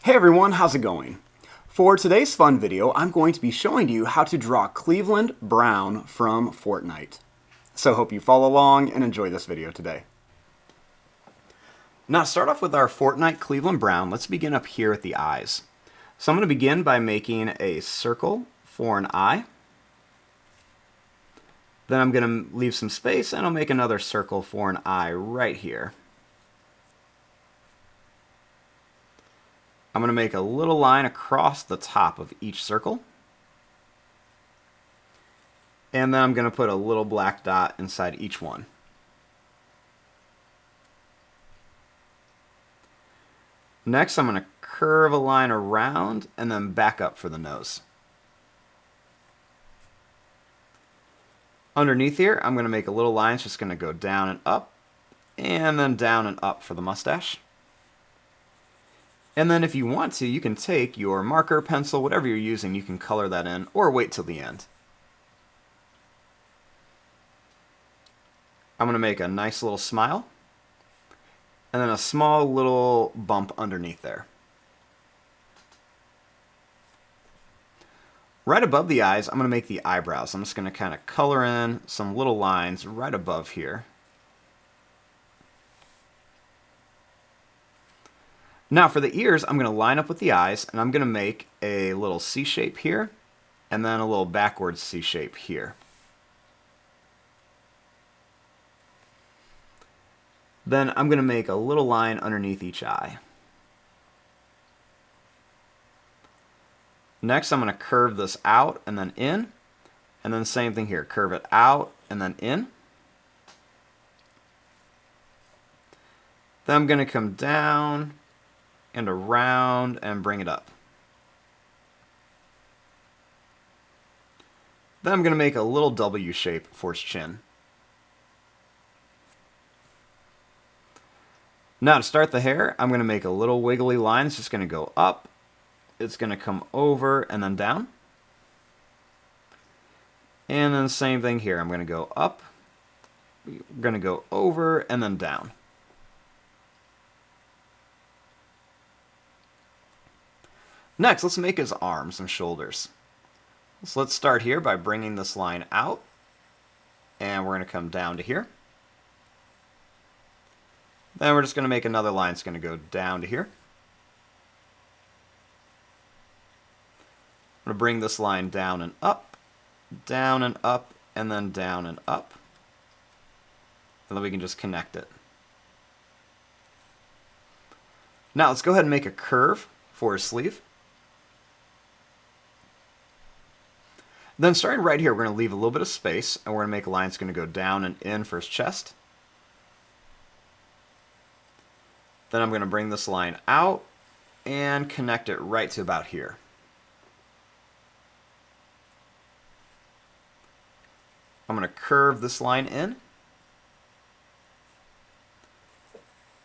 Hey everyone, how's it going? For today's fun video, I'm going to be showing you how to draw Cleveland Brown from Fortnite. So hope you follow along and enjoy this video today. Now to start off with our Fortnite Cleveland Brown, let's begin up here at the eyes. So I'm going to begin by making a circle for an eye. Then I'm going to leave some space and I'll make another circle for an eye right here. I'm going to make a little line across the top of each circle. And then I'm going to put a little black dot inside each one. Next, I'm going to curve a line around and then back up for the nose. Underneath here, I'm going to make a little line. It's just going to go down and up, and then down and up for the mustache. And then if you want to, you can take your marker, pencil, whatever you're using, you can color that in, or wait till the end. I'm going to make a nice little smile, and then a small little bump underneath there. Right above the eyes, I'm going to make the eyebrows. I'm just going to kind of color in some little lines right above here. Now for the ears, I'm going to line up with the eyes, and I'm going to make a little C shape here, and then a little backwards C shape here. Then I'm going to make a little line underneath each eye. Next, I'm going to curve this out and then in, and then same thing here, curve it out and then in. Then I'm going to come down and around and bring it up. Then I'm going to make a little W shape for his chin. Now to start the hair, I'm going to make a little wiggly line. It's just going to go up. It's going to come over and then down. And then same thing here. I'm going to go up. We're going to go over and then down. Next, let's make his arms and shoulders. So let's start here by bringing this line out, and we're going to come down to here. Then we're just going to make another line. It's going to go down to here. I'm going to bring this line down and up, and then down and up. And then we can just connect it. Now let's go ahead and make a curve for his sleeve. Then starting right here, we're going to leave a little bit of space, and we're going to make a line that's going to go down and in for his chest. Then I'm going to bring this line out and connect it right to about here. I'm going to curve this line in.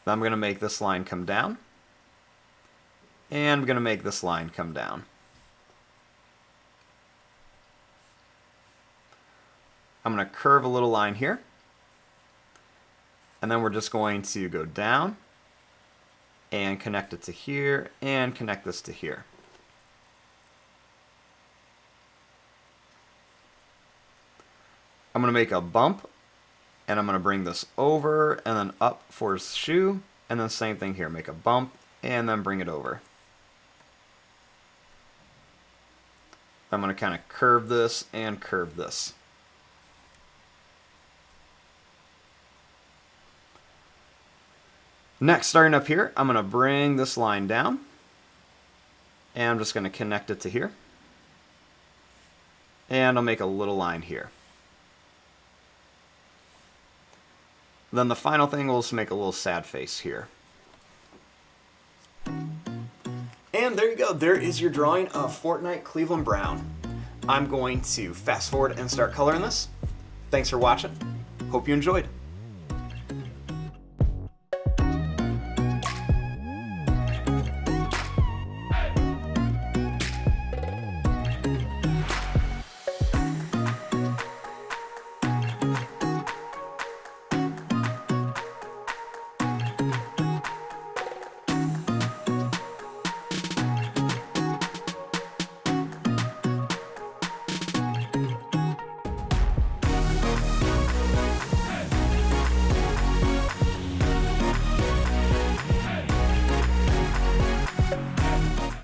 Then I'm going to make this line come down. And I'm going to make this line come down. I'm going to curve a little line here. And then we're just going to go down and connect it to here and connect this to here. I'm going to make a bump, and I'm going to bring this over and then up for his shoe, and then same thing here, make a bump and then bring it over. I'm going to kind of curve this and curve this. Next, starting up here, I'm going to bring this line down, and I'm just going to connect it to here. And I'll make a little line here. Then the final thing, we'll just make a little sad face here. And there you go. There is your drawing of Fortnite Cleveland Brown. I'm going to fast forward and start coloring this. Thanks for watching. Hope you enjoyed.